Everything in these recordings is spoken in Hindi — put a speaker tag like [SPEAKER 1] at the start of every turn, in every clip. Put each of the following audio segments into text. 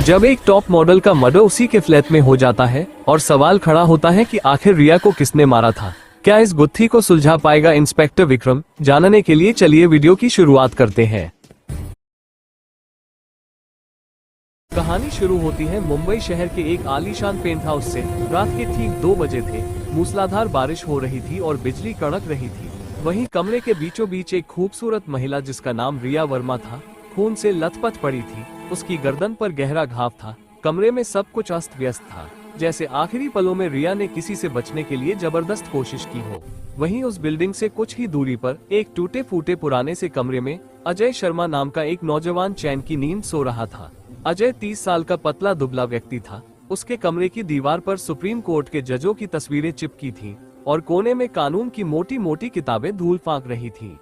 [SPEAKER 1] जब एक टॉप मॉडल का मर्डर उसी के फ्लैट में हो जाता है और सवाल खड़ा होता है कि आखिर रिया को किसने मारा था। क्या इस गुत्थी को सुलझा पाएगा इंस्पेक्टर विक्रम? जानने के लिए चलिए वीडियो की शुरुआत करते हैं। कहानी शुरू होती है मुंबई शहर के एक आलीशान पेंट हाउस से। रात के ठीक 2 बजे थे। मूसलाधार बारिश हो रही थी और बिजली कड़क रही थी। वहीं कमरे के बीचों बीच एक खूबसूरत महिला जिसका नाम रिया वर्मा था, खून से लथपथ पड़ी थी। उसकी गर्दन पर गहरा घाव था। कमरे में सब कुछ अस्त व्यस्त था, जैसे आखिरी पलों में रिया ने किसी से बचने के लिए जबरदस्त कोशिश की हो। वहीं उस बिल्डिंग से कुछ ही दूरी पर एक टूटे फूटे पुराने से कमरे में अजय शर्मा नाम का एक नौजवान चैन की नींद सो रहा था। अजय 30 साल का पतला दुबला व्यक्ति था। उसके कमरे की दीवार पर सुप्रीम कोर्ट के जजों की तस्वीरें चिपकी थीं और कोने में कानून की मोटी मोटी किताबें धूल फांक रही थीं।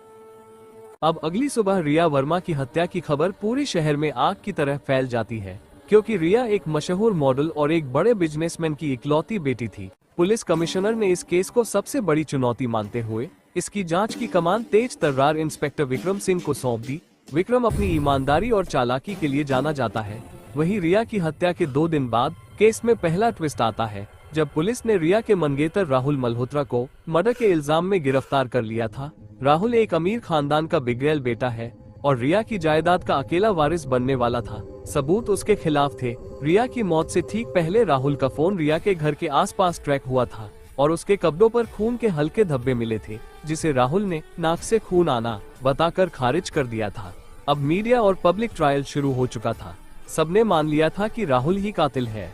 [SPEAKER 1] अब अगली सुबह रिया वर्मा की हत्या की खबर पूरे शहर में आग की तरह फैल जाती है, क्योंकि रिया एक मशहूर मॉडल और एक बड़े बिजनेसमैन की इकलौती बेटी थी। पुलिस कमिश्नर ने इस केस को सबसे बड़ी चुनौती मानते हुए इसकी जांच की कमान तेज तर्रार इंस्पेक्टर विक्रम सिंह को सौंप दी। विक्रम अपनी ईमानदारी और चालाकी के लिए जाना जाता है। वहीं रिया की हत्या के 2 दिन बाद केस में पहला ट्विस्ट आता है, जब पुलिस ने रिया के मंगेतर राहुल मल्होत्रा को मर्डर के इल्जाम में गिरफ्तार कर लिया था। राहुल एक अमीर खानदान का बिगड़ैल बेटा है और रिया की जायदाद का अकेला वारिस बनने वाला था। सबूत उसके खिलाफ थे। रिया की मौत से ठीक पहले राहुल का फोन रिया के घर के आसपास ट्रैक हुआ था और उसके कपड़ों पर खून के हल्के धब्बे मिले थे, जिसे राहुल ने नाक से खून आना बताकर खारिज कर दिया था। अब मीडिया और पब्लिक ट्रायल शुरू हो चुका था। सबने मान लिया था कि राहुल ही कातिल है।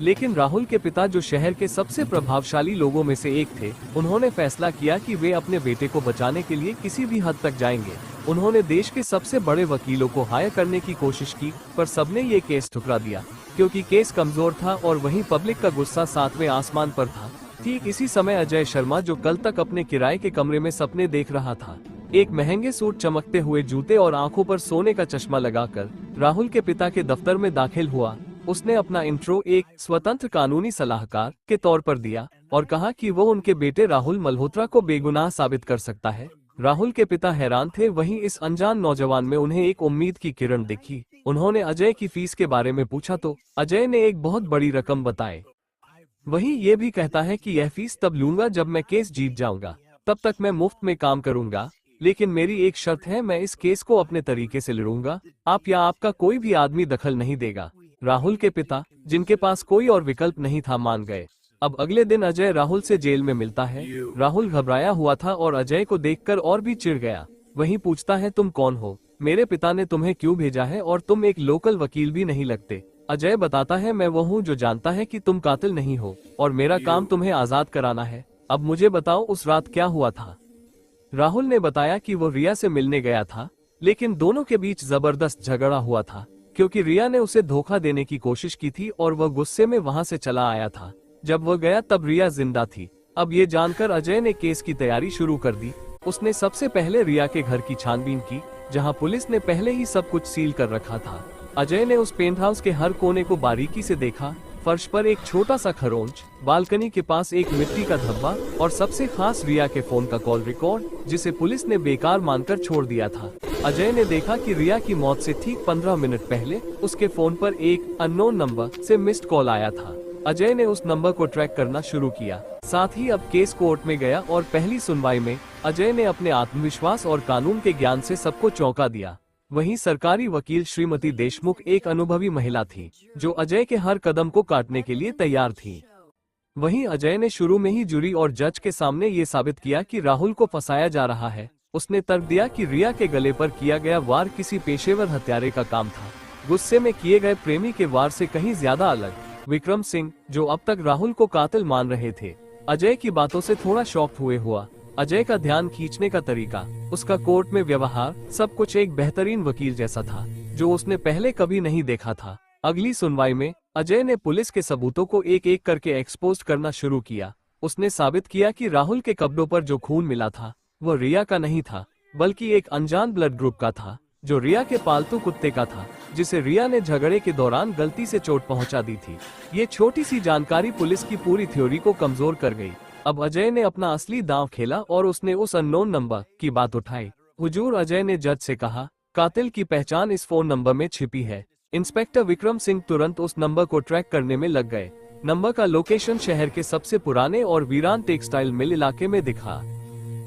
[SPEAKER 1] लेकिन राहुल के पिता, जो शहर के सबसे प्रभावशाली लोगों में से एक थे, उन्होंने फैसला किया कि वे अपने बेटे को बचाने के लिए किसी भी हद तक जाएंगे। उन्होंने देश के सबसे बड़े वकीलों को हायर करने की कोशिश की, पर सबने ये केस ठुकरा दिया, क्योंकि केस कमजोर था और वहीं पब्लिक का गुस्सा 7वें आसमान पर था। ठीक इसी समय अजय शर्मा, जो कल तक अपने किराए के कमरे में सपने देख रहा था, एक महंगे सूट, चमकते हुए जूते और आंखों पर सोने का चश्मा लगाकर राहुल के पिता के दफ्तर में दाखिल हुआ। उसने अपना इंट्रो एक स्वतंत्र कानूनी सलाहकार के तौर पर दिया और कहा कि वो उनके बेटे राहुल मल्होत्रा को बेगुनाह साबित कर सकता है। राहुल के पिता हैरान थे। वहीं इस अनजान नौजवान में उन्हें एक उम्मीद की किरण दिखी। उन्होंने अजय की फीस के बारे में पूछा तो अजय ने एक बहुत बड़ी रकम बताई। वहीं ये भी कहता है कि यह फीस तब लूंगा जब मैं केस जीत जाऊंगा, तब तक मैं मुफ्त में काम करूंगा, लेकिन मेरी एक शर्त है, मैं इस केस को अपने तरीके से लड़ूंगा। आप या आपका कोई भी आदमी दखल नहीं देगा। राहुल के पिता, जिनके पास कोई और विकल्प नहीं था, मान गए। अब अगले दिन अजय राहुल से जेल में मिलता है। राहुल घबराया हुआ था और अजय को देखकर और भी चिढ़ गया। वहीं पूछता है, तुम कौन हो? मेरे पिता ने तुम्हें क्यों भेजा है? और तुम एक लोकल वकील भी नहीं लगते। अजय बताता है, मैं वो हूँ जो जानता है कि तुम कातिल नहीं हो और मेरा काम तुम्हें आजाद कराना है। अब मुझे बताओ, उस रात क्या हुआ था? राहुल ने बताया कि वो रिया से मिलने गया था, लेकिन दोनों के बीच जबरदस्त झगड़ा हुआ था, क्योंकि रिया ने उसे धोखा देने की कोशिश की थी और वह गुस्से में वहां से चला आया था। जब वह गया तब रिया जिंदा थी। अब ये जानकर अजय ने केस की तैयारी शुरू कर दी। उसने सबसे पहले रिया के घर की छानबीन की, जहां पुलिस ने पहले ही सब कुछ सील कर रखा था। अजय ने उस पेंट हाउस के हर कोने को बारीकी से देखा। फर्श पर एक छोटा सा खरोंच, बालकनी के पास एक मिट्टी का धब्बा और सबसे खास रिया के फोन का कॉल रिकॉर्ड, जिसे पुलिस ने बेकार मानकर छोड़ दिया था। अजय ने देखा कि रिया की मौत से ठीक 15 मिनट पहले उसके फोन पर एक अननोन नंबर से मिस्ड कॉल आया था। अजय ने उस नंबर को ट्रैक करना शुरू किया। साथ ही अब केस कोर्ट में गया और पहली सुनवाई में अजय ने अपने आत्मविश्वास और कानून के ज्ञान से सबको चौंका दिया। वहीं सरकारी वकील श्रीमती देशमुख एक अनुभवी महिला थी, जो अजय के हर कदम को काटने के लिए तैयार थी। वहीं अजय ने शुरू में ही जूरी और जज के सामने ये साबित किया कि राहुल को फंसाया जा रहा है। उसने तर्क दिया कि रिया के गले पर किया गया वार किसी पेशेवर हत्यारे का काम था, गुस्से में किए गए प्रेमी के वार से कहीं ज्यादा अलग। विक्रम सिंह, जो अब तक राहुल को कातिल मान रहे थे, अजय की बातों से थोड़ा शॉक्ड हुआ। अजय का ध्यान खींचने का तरीका, उसका कोर्ट में व्यवहार, सब कुछ एक बेहतरीन वकील जैसा था, जो उसने पहले कभी नहीं देखा था। अगली सुनवाई में अजय ने पुलिस के सबूतों को एक एक करके एक्सपोज करना शुरू किया। उसने साबित किया कि राहुल के कपड़ों पर जो खून मिला था वो रिया का नहीं था, बल्कि एक अनजान ब्लड ग्रुप का था, जो रिया के पालतू कुत्ते का था, जिसे रिया ने झगड़े के दौरान गलती से चोट पहुंचा दी थी। ये छोटी सी जानकारी पुलिस की पूरी थ्योरी को कमजोर कर गई। अब अजय ने अपना असली दांव खेला और उसने उस अननोन नंबर की बात उठाई। हुजूर, अजय ने जज से कहा, कातिल की पहचान इस फोन नंबर में छिपी है। इंस्पेक्टर विक्रम सिंह तुरंत उस नंबर को ट्रैक करने में लग गए। नंबर का लोकेशन शहर के सबसे पुराने और वीरान टेक्सटाइल मिल इलाके में दिखा।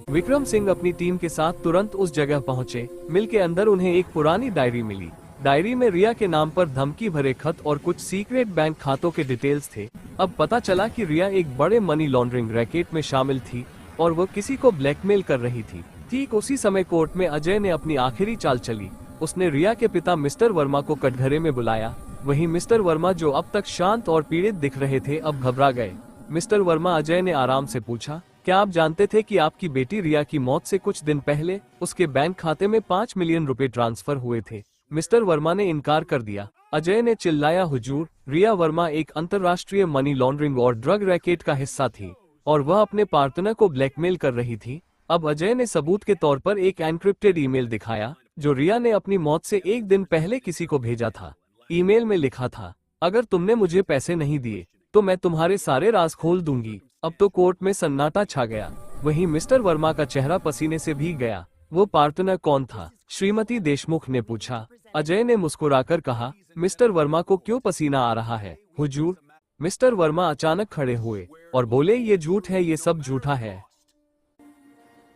[SPEAKER 1] विक्रम सिंह अपनी टीम के साथ तुरंत उस जगह पहुंचे। मिल के अंदर उन्हें एक पुरानी डायरी मिली। डायरी में रिया के नाम पर धमकी भरे खत और कुछ सीक्रेट बैंक खातों के डिटेल्स थे। अब पता चला कि रिया एक बड़े मनी लॉन्ड्रिंग रैकेट में शामिल थी और वो किसी को ब्लैकमेल कर रही थी। ठीक उसी समय कोर्ट में अजय ने अपनी आखिरी चाल चली। उसने रिया के पिता मिस्टर वर्मा को कटघरे में बुलाया। वहीं मिस्टर वर्मा, जो अब तक शांत और पीड़ित दिख रहे थे, अब घबरा गए। मिस्टर वर्मा, अजय ने आराम से पूछा, क्या आप जानते थे कि आपकी बेटी रिया की मौत से कुछ दिन पहले उसके बैंक खाते में 5 मिलियन रुपए ट्रांसफर हुए थे? मिस्टर वर्मा ने इनकार कर दिया। अजय ने चिल्लाया, हुजूर, रिया वर्मा एक अंतर्राष्ट्रीय मनी लॉन्ड्रिंग और ड्रग रैकेट का हिस्सा थी और वह अपने पार्टनर को ब्लैकमेल कर रही थी। अब अजय ने सबूत के तौर पर एक एन्क्रिप्टेड ईमेल दिखाया जो रिया ने अपनी मौत से एक दिन पहले किसी को भेजा था। ईमेल में लिखा था, अगर तुमने मुझे पैसे नहीं दिए तो मैं तुम्हारे सारे राज खोल दूंगी। अब तो कोर्ट में सन्नाटा छा गया। वहीं मिस्टर वर्मा का चेहरा पसीने से भीग गया। वो पार्टनर कौन था? श्रीमती देशमुख ने पूछा। अजय ने मुस्कुराकर कहा, मिस्टर वर्मा को क्यों पसीना आ रहा है, हुजूर? मिस्टर वर्मा अचानक खड़े हुए और बोले, ये झूठ है, ये सब झूठा है।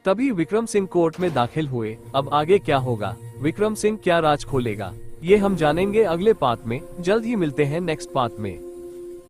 [SPEAKER 1] तभी विक्रम सिंह कोर्ट में दाखिल हुए। अब आगे क्या होगा? विक्रम सिंह क्या राज खोलेगा? ये हम जानेंगे अगले पार्ट में। जल्द ही मिलते हैं नेक्स्ट पार्ट में।